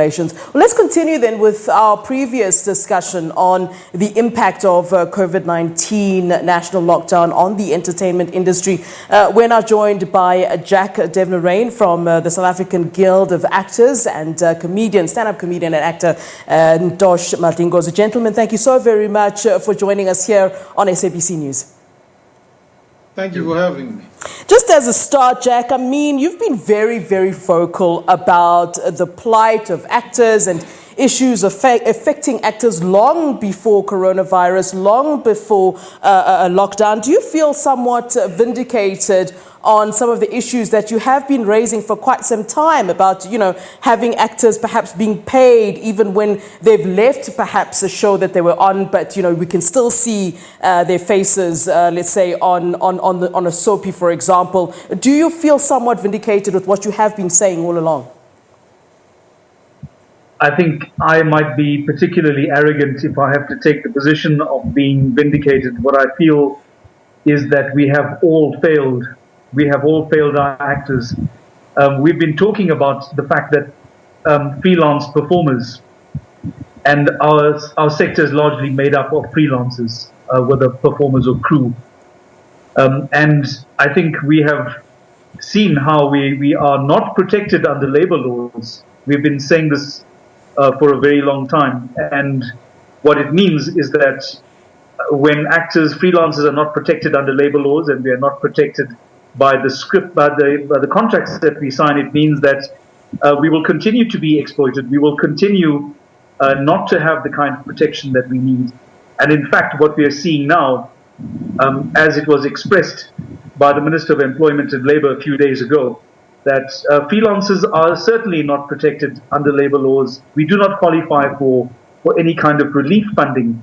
Well, let's continue then with our previous discussion on the impact of COVID-19 national lockdown on the entertainment industry. We're now joined by Jack Devnarain from the South African Guild of Actors and stand-up comedian and actor Ntosh Madlingozi. Gentlemen, thank you so very much for joining us here on SABC News. Thank you for having me. Just as a start, Jack, I mean, you've been very, very vocal about the plight of actors and issues affecting actors long before coronavirus, long before a lockdown. Do you feel somewhat vindicated on some of the issues that you have been raising for quite some time about, having actors perhaps being paid even when they've left perhaps a show that they were on, but, we can still see their faces, let's say, on a soapy, for example. Do you feel somewhat vindicated with what you have been saying all along? I think I might be particularly arrogant if I have to take the position of being vindicated. What I feel is that we have all failed. We have all failed our actors. We've been talking about the fact that freelance performers, and our sector is largely made up of freelancers, whether performers or crew. And I think we have seen how we are not protected under labor laws. We've been saying this for a very long time. And what it means is that when freelancers are not protected under labor laws, and we are not protected by the contracts that we sign, it means that we will continue to be exploited. We will continue not to have the kind of protection that we need. And in fact, what we are seeing now, as it was expressed by the Minister of Employment and Labour a few days ago, that freelancers are certainly not protected under labor laws. We do not qualify for any kind of relief funding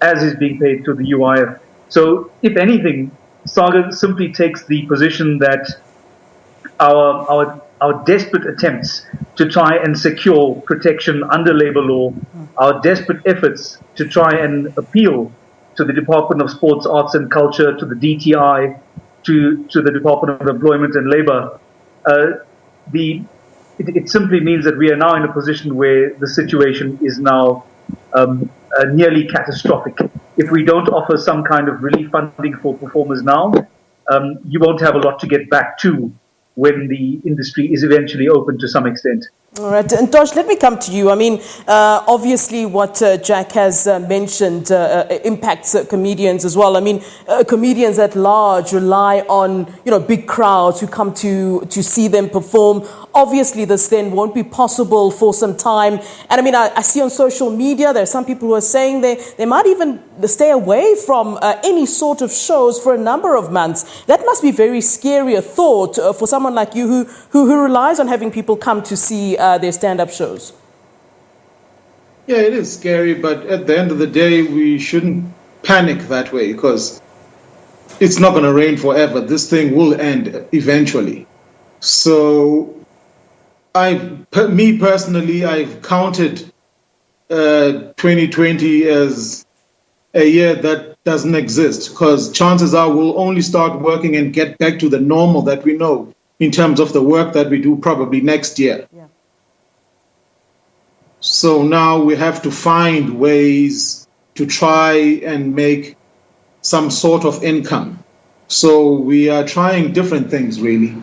as is being paid to the UIF. So if anything, SAGA simply takes the position that our desperate attempts to try and secure protection under labor law, our desperate efforts to try and appeal to the Department of Sports, Arts and Culture, to the DTI, to the Department of Employment and Labour, it simply means that we are now in a position where the situation is now nearly catastrophic. If we don't offer some kind of relief funding for performers now, you won't have a lot to get back to when the industry is eventually open to some extent. All right, Ntosh, let me come to you. I mean, obviously what Jack has mentioned impacts comedians as well. I mean, comedians at large rely on, big crowds who come to see them perform. Obviously, this then won't be possible for some time. And I mean, I see on social media, there are some people who are saying they might even stay away from any sort of shows for a number of months. That must be very scary a thought for someone like you who relies on having people come to see their stand-up shows. Yeah, it is scary, but at the end of the day, we shouldn't panic that way because it's not going to rain forever. This thing will end eventually. So me personally, I've counted 2020 as a year that doesn't exist because chances are we'll only start working and get back to the normal that we know in terms of the work that we do probably next year. Yeah. So now we have to find ways to try and make some sort of income. So we are trying different things really.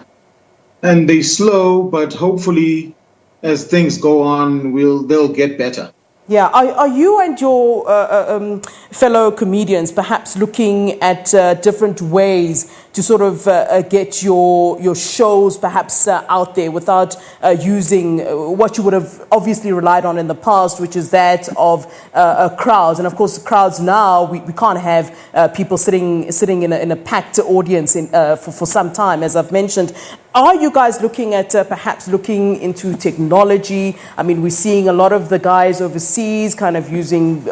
And they're slow, but hopefully as things go on, they'll get better. Yeah, are you and your fellow comedians perhaps looking at different ways to sort of get your shows perhaps out there without using what you would have obviously relied on in the past, which is that of crowds? And of course, crowds now, we can't have people sitting in a packed audience for some time, as I've mentioned. Are you guys looking at perhaps looking into technology? I mean, we're seeing a lot of the guys overseas kind of using,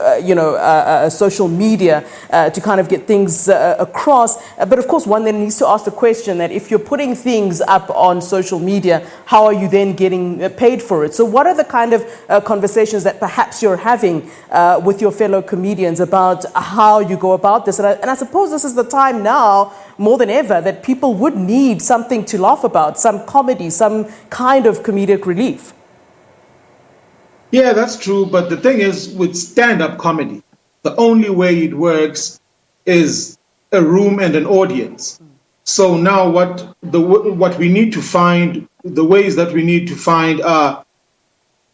social media to kind of get things across. But of course, one then needs to ask the question that if you're putting things up on social media, how are you then getting paid for it? So what are the kind of conversations that perhaps you're having with your fellow comedians about how you go about this? And I suppose this is the time now, more than ever, that people would need something to laugh about, some comedy, some kind of comedic relief. Yeah, that's true. But the thing is, with stand-up comedy, the only way it works is a room and an audience. So now what we need to find, the ways that we need to find are,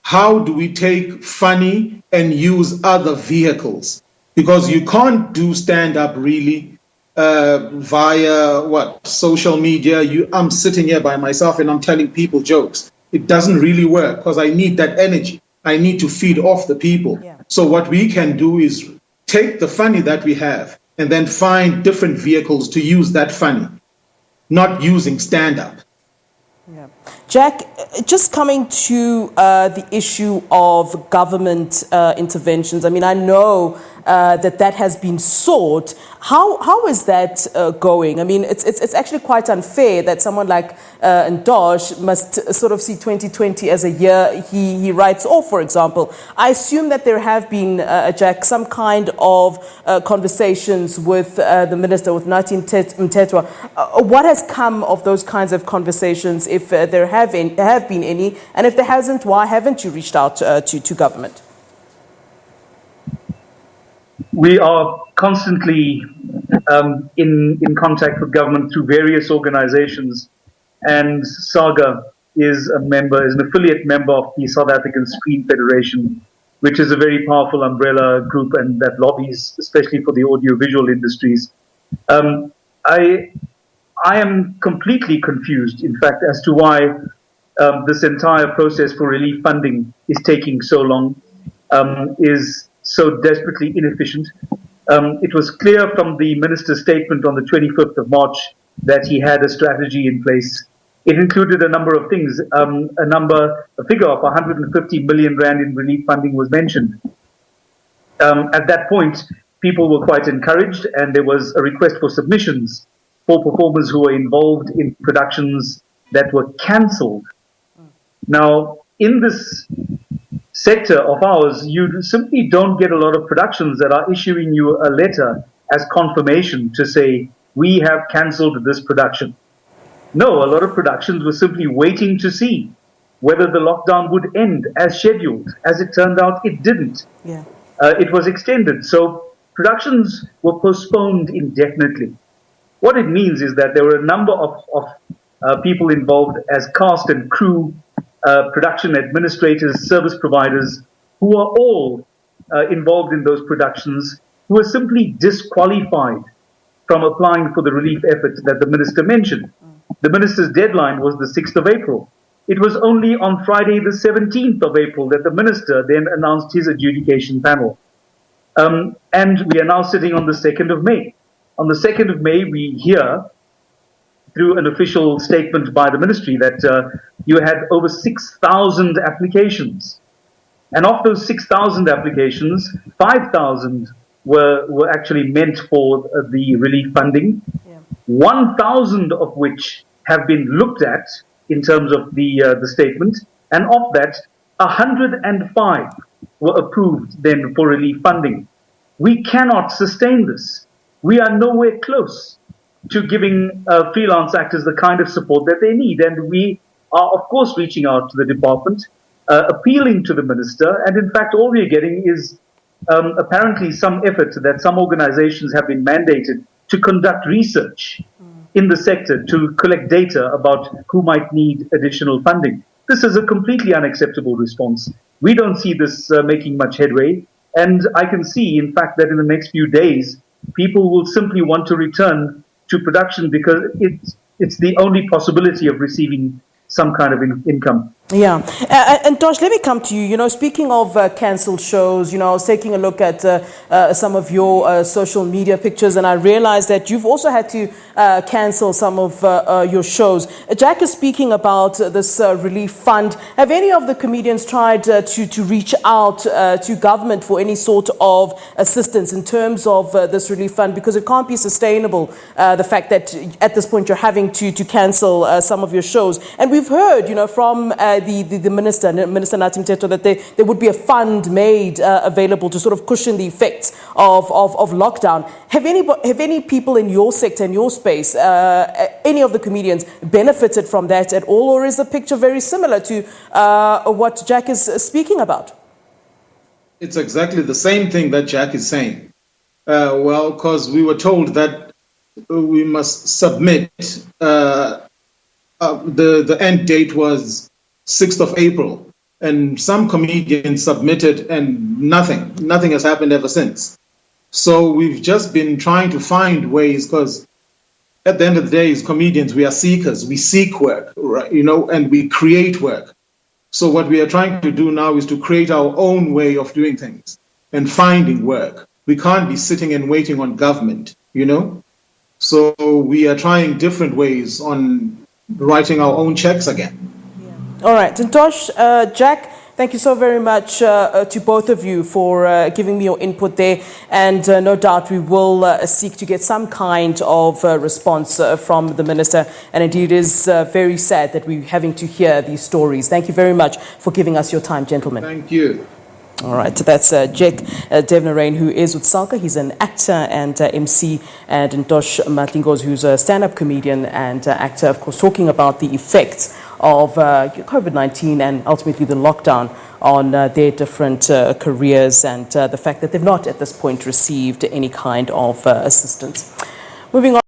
how do we take funny and use other vehicles? Because you can't do stand-up really via social media. I'm sitting here by myself and I'm telling people jokes. It doesn't really work because I need that energy. I need to feed off the people. Yeah. So what we can do is take the funny that we have and then find different vehicles to use that funny, not using stand-up. Yeah. Jack, just coming to the issue of government interventions. I mean, I know that has been sought. How is that going? I mean, it's actually quite unfair that someone like Ntosh must sort of see 2020 as a year he writes off, for example. I assume that there have been, Jack, some kind of conversations with the minister, with Ntobeko. What has come of those kinds of conversations, if there have been any? And if there hasn't, why haven't you reached out to government? We are constantly in contact with government through various organizations, and SAGA is an affiliate member of the South African Screen Federation, which is a very powerful umbrella group and that lobbies especially for the audiovisual industries. I am completely confused, in fact, as to why this entire process for relief funding is taking so long, is so desperately inefficient. It was clear from the minister's statement on the 25th of March that he had a strategy in place. It included a number of things. A figure of 150 million rand in relief funding was mentioned. At that point, people were quite encouraged, and there was a request for submissions for performers who were involved in productions that were cancelled. Now, in this sector of ours, you simply don't get a lot of productions that are issuing you a letter as confirmation to say, we have cancelled this production. No, a lot of productions were simply waiting to see whether the lockdown would end as scheduled. As it turned out, it didn't. Yeah. It was extended. So productions were postponed indefinitely. What it means is that there were a number of people involved as cast and crew, production administrators, service providers, who are all involved in those productions, who are simply disqualified from applying for the relief efforts that the minister mentioned. The minister's deadline was the 6th of April. It was only on Friday, the 17th of April, that the minister then announced his adjudication panel. And we are now sitting on the 2nd of May. On the 2nd of May, we hear through an official statement by the ministry that you had over 6,000 applications. And of those 6,000 applications, 5,000 were actually meant for the relief funding, 1,000 of which have been looked at in terms of the statement, and of that, 105 were approved then for relief funding. We cannot sustain this. We are nowhere close to giving freelance actors the kind of support that they need. And we are, of course, reaching out to the department, appealing to the minister. And in fact, all we are getting is apparently some effort that some organizations have been mandated to conduct research in the sector to collect data about who might need additional funding. This is a completely unacceptable response. We don't see this making much headway. And I can see, in fact, that in the next few days, people will simply want to return to production because it's the only possibility of receiving some kind of income. Yeah. And Ntosh, let me come to you. You know, speaking of cancelled shows, you know, I was taking a look at some of your social media pictures, and I realized that you've also had to cancel some of your shows. Jack is speaking about this relief fund. Have any of the comedians tried to reach out to government for any sort of assistance in terms of this relief fund? Because it can't be sustainable, the fact that at this point you're having to cancel some of your shows. And we've heard, you know, from the Minister Ntobeko, that there would be a fund made available to sort of cushion the effects of lockdown. Have any people in your sector, in your space, any of the comedians benefited from that at all, or is the picture very similar to what Jack is speaking about? It's exactly the same thing that Jack is saying. Well, because we were told that we must submit, the end date was 6th of April, and some comedians submitted and nothing has happened ever since. So we've just been trying to find ways, because at the end of the day, as comedians, we are seekers. We seek work, right? And we create work. So what we are trying to do now is to create our own way of doing things and finding work. We can't be sitting and waiting on government, So we are trying different ways on writing our own checks again. All right, Ntosh, Jack, thank you so very much to both of you for giving me your input there. And no doubt we will seek to get some kind of response from the Minister. And indeed, it is very sad that we're having to hear these stories. Thank you very much for giving us your time, gentlemen. Thank you. All right, so that's Jack Devnarain, who is with Salka. He's an actor and MC, and Ntosh Madlingozi, who's a stand-up comedian and actor, of course, talking about the effects of COVID-19 and ultimately the lockdown on their different careers and the fact that they've not at this point received any kind of assistance. Moving on.